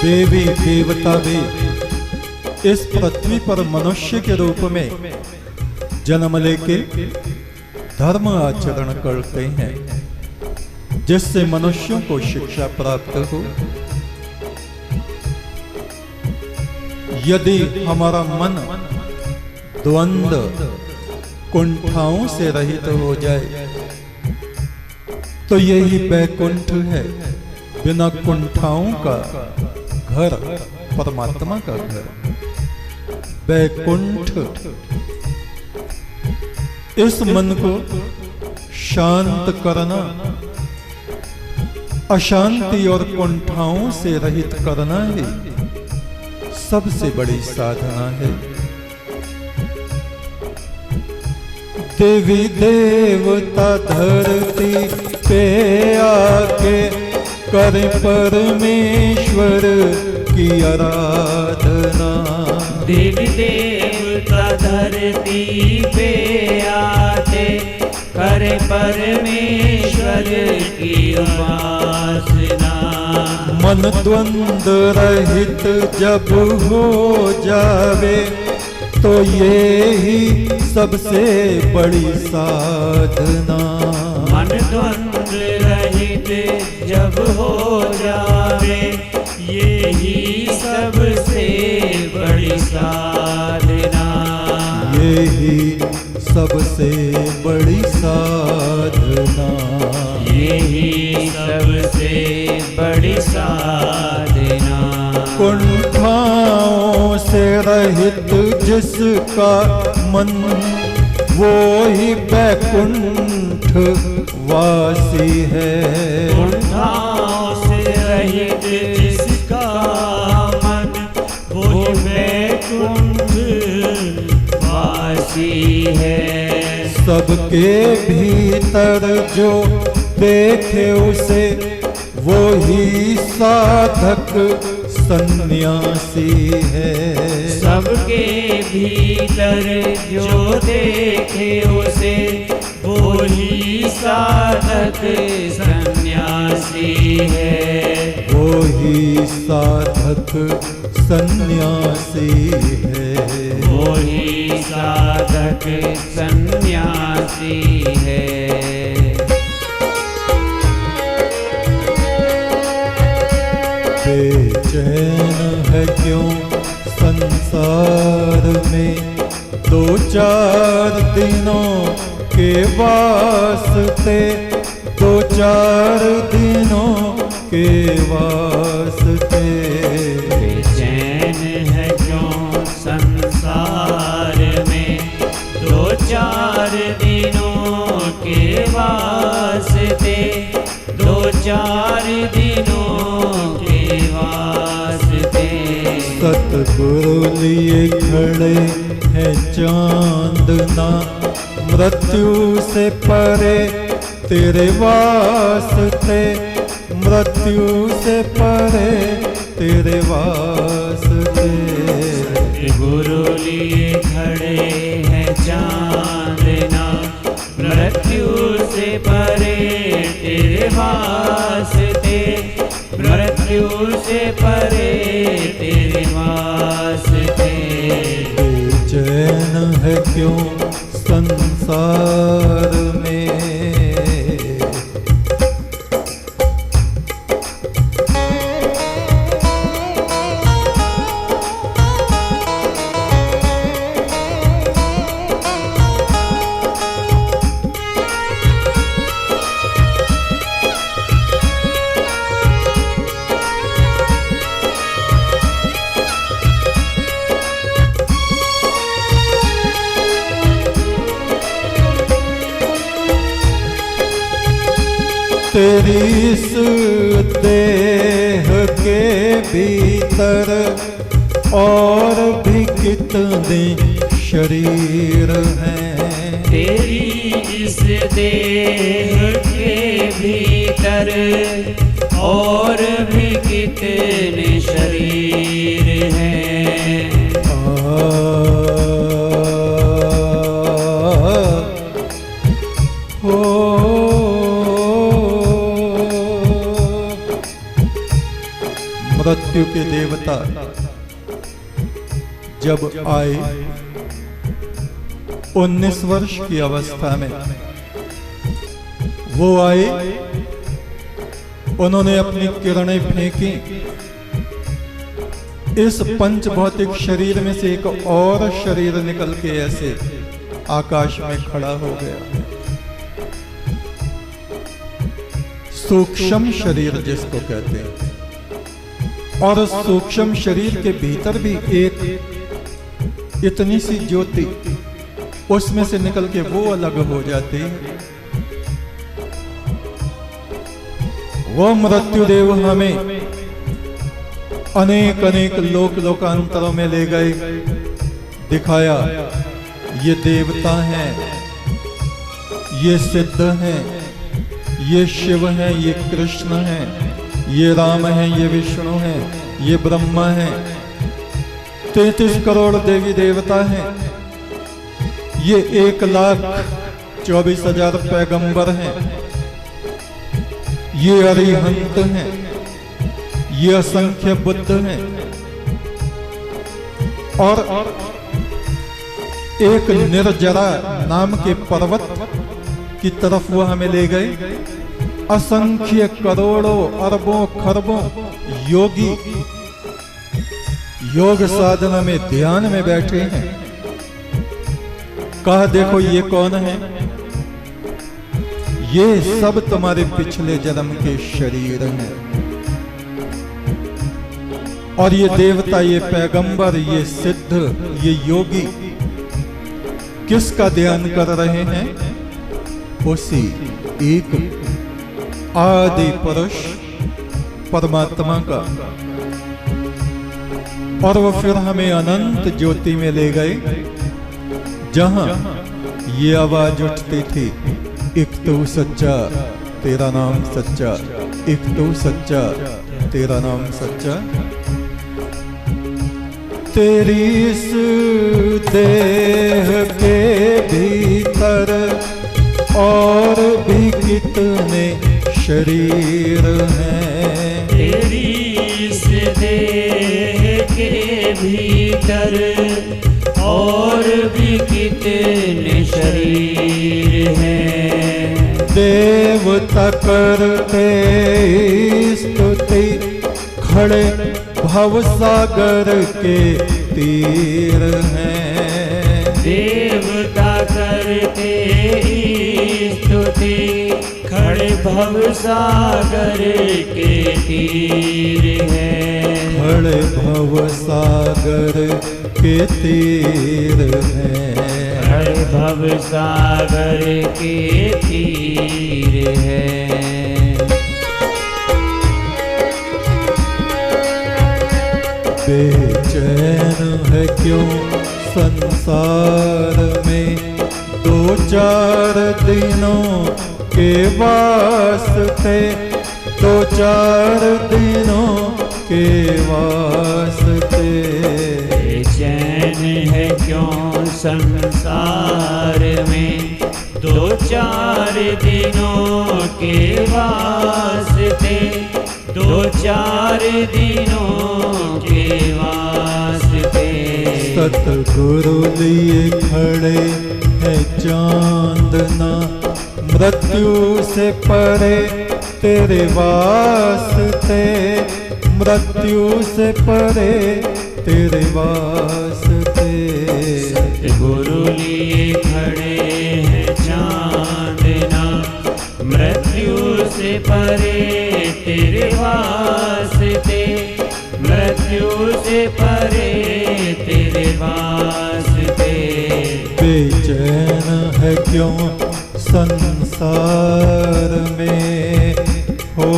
देवी देवता भी इस पृथ्वी पर मनुष्य के रूप में जन्म लेके धर्म आचरण करते हैं, जिससे मनुष्यों को शिक्षा प्राप्त हो। यदि हमारा मन द्वंद्व कुंठाओं से रहित हो जाए तो यही बैकुंठ है। बिना कुंठाओं का घर परमात्मा का घर बैकुंठ। इस मन को शांत करना, अशांति और कुंठाओं से रहित करना ही सबसे बड़ी साधना है। देवी देवता धरती पे आके करे परमेश्वर की आराधना। देवी देवता धरती पे आके करे परमेश्वर की उपासना। मन द्वंद्व रहित जब हो जावे तो ये ही सबसे बड़ी साधना। मन द्वंद्व रहित जब हो जावे ये ही सबसे बड़ी साधना। ये ही सबसे बड़ी साधना। ये ही सबसे बड़ी साधना। कुंठाओं से रहित जिसका मन वो ही बैकुंठ वासी है। कुंठाओं से रहित जिसका मन वो बैकुंठ वासी है। सबके भीतर जो देखे उसे वो ही साधक सन्यासी है। सबके भीतर जो देखे उसे वो ही साधक सन्यासी है। वो ही साधक सन्यासी है। वो ही साधक सन्यासी है। बेचैन है क्यों संसार में दो चार दिनों के वास्ते, दो चार दिनों के वास्ते। बेचैन है क्यों संसार में दो चार दिनों के वास्ते, दो चार दिनों के वास्ते। सतगुरु लिए खड़े हैं चांदना, मृत्यु से परे तेरे वास्ते, मृत्यु से परे तेरे वास्ते। गुरु लिए खड़े हैं चांदना, मृत्यु से परे तेरे वास्ते, मृत्यु से परे तेरे वास्ते। बेचैन है क्यों संसार में, तेरी इस देह के भीतर और भी कितने शरीर हैं। तेरी इस देह के भीतर और भी कितने शरीर हैं। मृत्यु के देवता जब आए 19 वर्ष की अवस्था में वो आए, उन्होंने अपनी किरणें फेंकी। इस पंच भौतिक शरीर में से एक और शरीर निकल के ऐसे आकाश में खड़ा हो गया। सूक्ष्म शरीर जिसको कहते हैं, और सूक्ष्म शरीर के भीतर भी एक इतनी सी ज्योति, उसमें से निकल के वो अलग हो जाती है। वो मृत्युदेव हमें अनेक अनेक लोकांतरों में ले गए, दिखाया ये देवता हैं, ये सिद्ध हैं, ये शिव हैं, ये कृष्ण हैं, ये राम हैं, ये विष्णु हैं, ये ब्रह्मा हैं, 33 करोड़ देवी देवता हैं, ये 1,24,000 पैगंबर हैं, ये अरिहंत हैं, ये असंख्य बुद्ध हैं। और एक निर्जरा नाम के पर्वत की तरफ वो हमें ले गए। असंख्य करोड़ों अरबों खरबों योगी योग साधना में ध्यान में बैठे हैं। कहा देखो ये कौन है? ये सब तुम्हारे पिछले जन्म के शरीर हैं। और ये देवता, ये पैगंबर, ये सिद्ध, ये योगी किसका ध्यान कर रहे हैं? उसी एक आदि पुरुष परमात्मा का। और वो फिर हमें अनंत ज्योति में ले गए, जहां ये आवाज उठती थी, एक तो सच्चा तेरा नाम सच्चा, एक तो सच्चा तेरा नाम सच्चा। तेरी इस देह के भीतर और भी कितने शरीर हैं। तेरी इस देह के भीतर और भी कितने शरीर हैं। देवता करते स्तुति, खड़े भवसागर के तीर हैं। देवता करते स्तुति, खड़े भवसागर के तीर हैं। खड़े भवसागर के तीर हैं। खड़े भवसागर के तीर हैं। बेचैन है क्यों संसार में, 2-4 दिनों के वास्ते, 2-4 दिनों के वास्ते। बेचैन है क्यों संसार में, 2-4 दिनों के वास्ते, 2-4 दिनों के वास्ते। सतगुरु लिए खड़े हैं चांदना, मृत्यु से परे तेरे वास्ते, मृत्यु से परे तेरे वास्ते। सतगुरु लिए खड़े हैं चांदना, मृत्यु से परे तेरे वास्ते, मृत्यु से परे तेरे वास्ते। बेचैन है क्यों संसार में हो।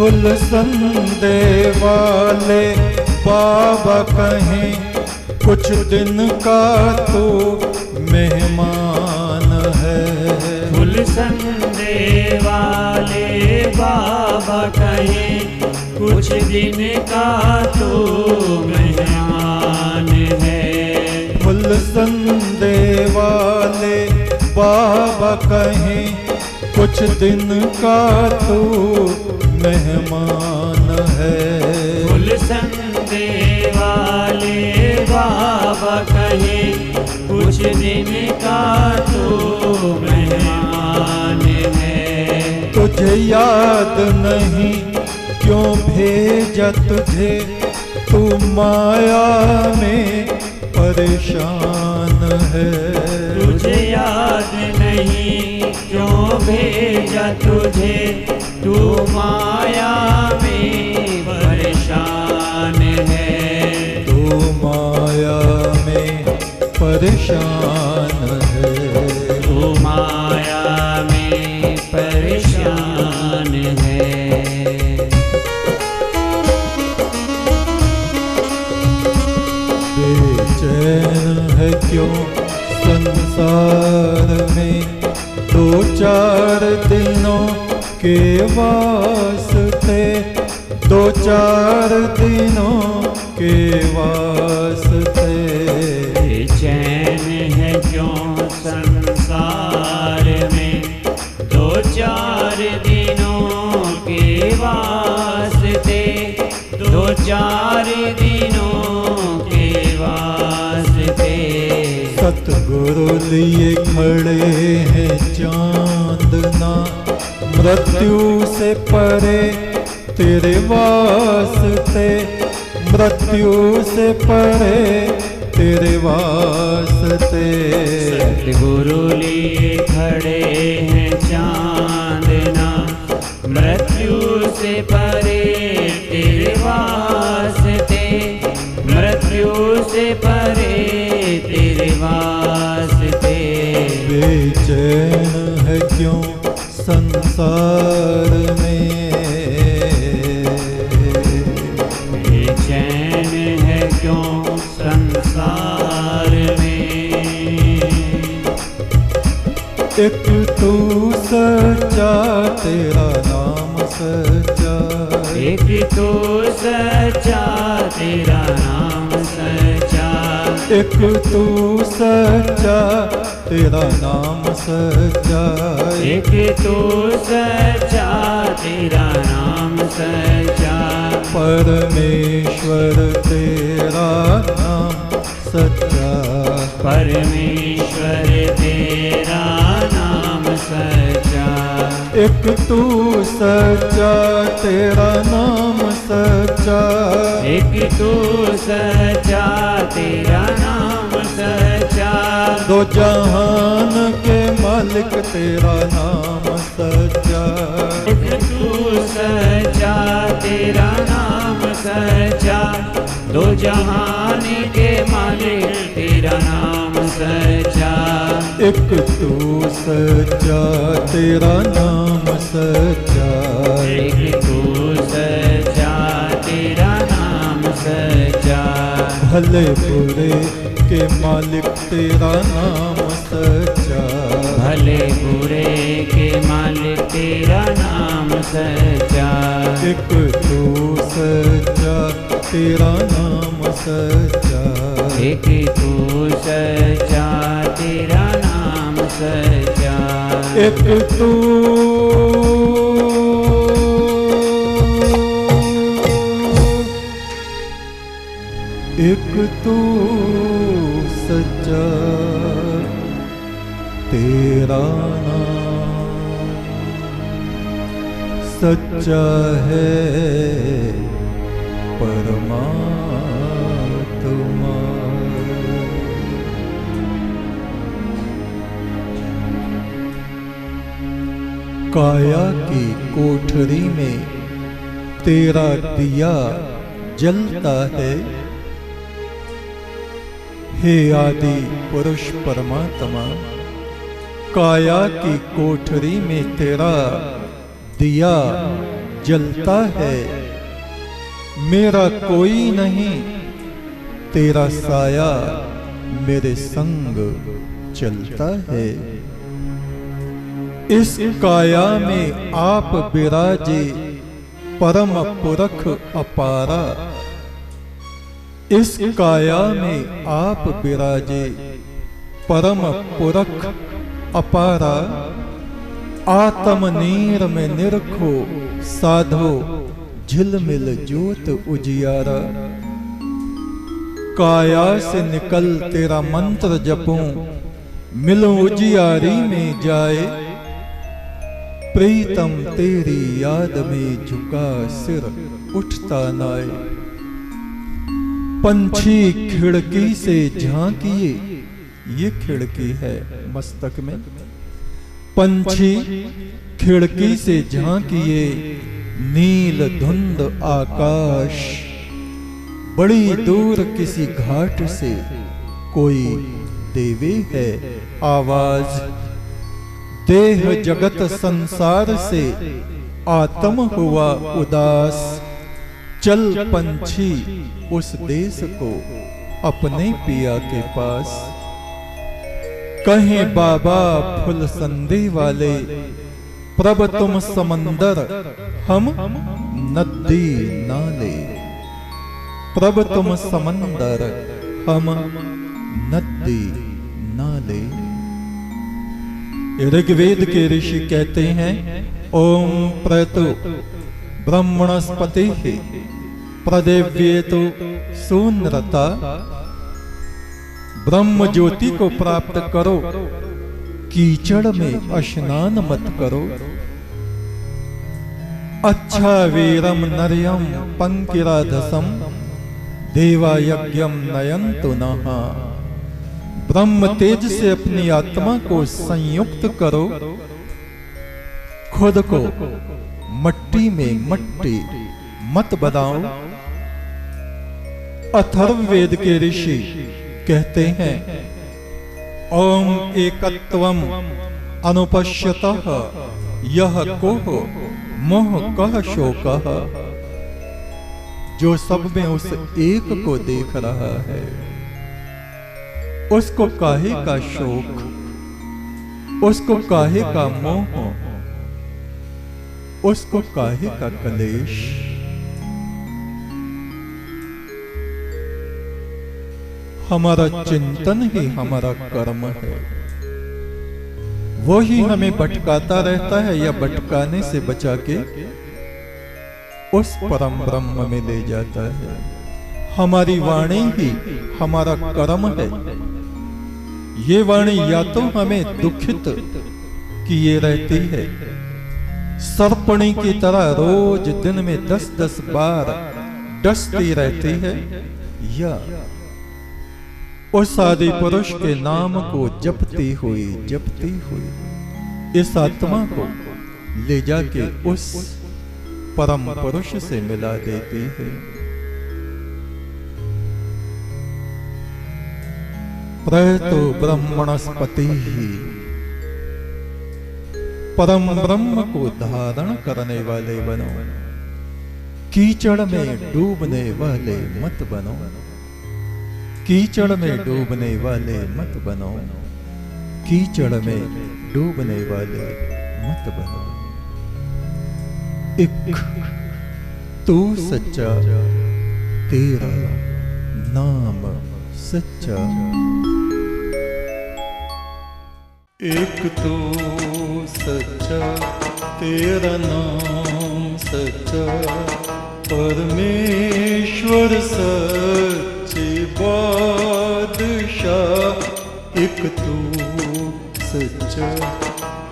फुल संदे वाले बाबा कहें कुछ दिन का तो मेहमान है। फुल संदे वाले बाबा कहें कुछ दिन का तो मेहमान है। फुल संदे वाले बाबा कहें कुछ दिन का तो मेहमान है। फुल संदे वाले बाबा कहें कुछ दिन का तो मेहमान है। तुझे याद नहीं क्यों भेजा तुझे, तू माया में परेशान है। तुझे याद नहीं क्यों भेजा तुझे, तू माया में परेशान है। तू माया में परेशान है। तू माया में परेशान है। बेचैन है क्यों संसार में, दो चार दिनों के वास्ते, दो चार दिनों के वास्ते। बेचैन है क्यों संसार में, दो चार दिनों के वास्ते, दो चार दिनों के वास्ते। सतगुरु लिए खड़े हैं चांदना, मृत्यु से परे तेरे वास्ते, मृत्यु से परे तेरे वास्ते। सतगुरु लिए खड़े हैं चांदना, मृत्यु से परे तेरे वास्ते, मृत्यु से परे तेरे वास्ते। बेचैन है क्यों संसार में, बेचैन है क्यों संसार में। एक तू सच्चा तेरा नाम सच्चा, एक तो सच्चा तेरा नाम सच्चा, एक तू सच्चा तेरा नाम सच्चा। एक तो सच्चा तेरा नाम सच्चा। परमेश्वर तेरा नाम सच्चा, परमेश्वर तेरा नाम सच्चा। एक तू सच्चा तेरा नाम सच्चा, एक तो सच्चा तेरा नाम सच्चा। दो जहान के मालिक तेरा नाम सच्चा। एक तू सच्चा तेरा नाम सच्चा, दो जहान के मालिक तेरा नाम सच्चा। एक तू सच्चा तेरा नाम सच्चा, एक तू सच्चा तेरा नाम सच्चा। भले बुरे के मालिक तेरा नाम सच्चा, भले बुरे के मालिक तेरा नाम सच्चा। एक तू सच्चा तेरा नाम सच्चा, एक तू सच्चा तेरा नाम सच्चा। एक तू एक तू सच्चा तेरा नाम सच्चा है परमात्मा। काया की कोठरी में तेरा दिया जलता है, हे आदि पुरुष परमात्मा। काया की कोठरी में तेरा दिया जलता है, मेरा कोई नहीं, तेरा साया मेरे संग चलता है। इस काया में आप विराजे परम पुरख अपारा, इस काया में आप विराजे परम पुरख अपारा। आत्मनीर में निरखो साधो झिलमिल ज्योत उजियारा। काया से निकल तेरा मंत्र जपूं, मिलूं उजियारी में जाए। प्रीतम तेरी याद में झुका सिर उठता नाए। पंछी खिड़की से झांकिए, ये खिड़की है मस्तक में। पंछी खिड़की से झांकिए, नील धुंध आकाश। बड़ी दूर किसी घाट से कोई देवे है आवाज। देह जगत संसार से आत्म हुआ उदास। चल पंछी उस देश को अपने पिया के पास। कहें बाबा फुल संधि वाले, प्रभ तुम समंदर हम नदी नाले। प्रभ तुम समंदर हम नदी नाले। ऋग्वेद के ऋषि कहते हैं, ओम प्रतु ब्रह्मणस्पति प्रदेव्येतु सूनरता। ब्रह्म ज्योति को प्राप्त करो, कीचड़ में स्नान मत करो। अच्छा वीरम नर्यम पंकिराधसम, देवा यज्ञम नयन्तु नः। ब्रह्म तेज से अपनी आत्मा को संयुक्त करो। खुद को मट्टी में मट्टी मत बनाओ। अथर्ववेद के ऋषि कहते हैं, ओम एकत्वम अनुपश्यतः यह कोह मोह कह शोकः। जो सब में उस एक को देख रहा है, उसको काहे का शोक, उसको काहे का मोह, उसको काहे का कलेश। हमारा चिंतन ही हमारा कर्म है। वो ही हमें भटकाता रहता है या भटकाने से बचा के उस परम ब्रह्म में ले जाता है। हमारी वाणी ही हमारा कर्म है। ये वाणी या तो हमें दुखित किए रहती है, सर्पणी की तरह रोज दिन में 10-10 बार डसती रहती है, या उस आदि पुरुष के नाम को जपती हुई इस आत्मा को ले जाके उस परम पुरुष से मिला देती है। प्रयतो ब्रह्मणस्पति ही, परम ब्रह्म को धारण करने वाले बनो। कीचड़ में डूबने वाले मत बनो। कीचड़ में डूबने वाले मत बनो। कीचड़ में डूबने वाले मत बनो। एक तू सच्चा, तेरा नाम सच्चा। एक तू सच्चा, तेरा नाम सच्चा। परमेश्वर सच्चे बादशाह। एक तू सच्चा,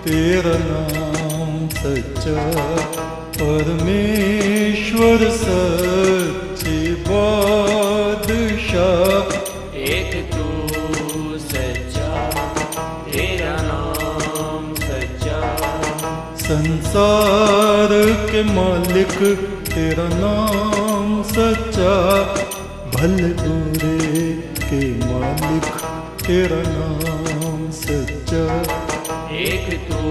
तेरा नाम सच्चा। परमेश्वर सच्चे बादशाह। एक तू सच्चा, तेरा नाम सच्चा। संसार के मालिक तेरा नाम सच्चा। भले बुरे के मालिक तेरा नाम सच्चा। एक तू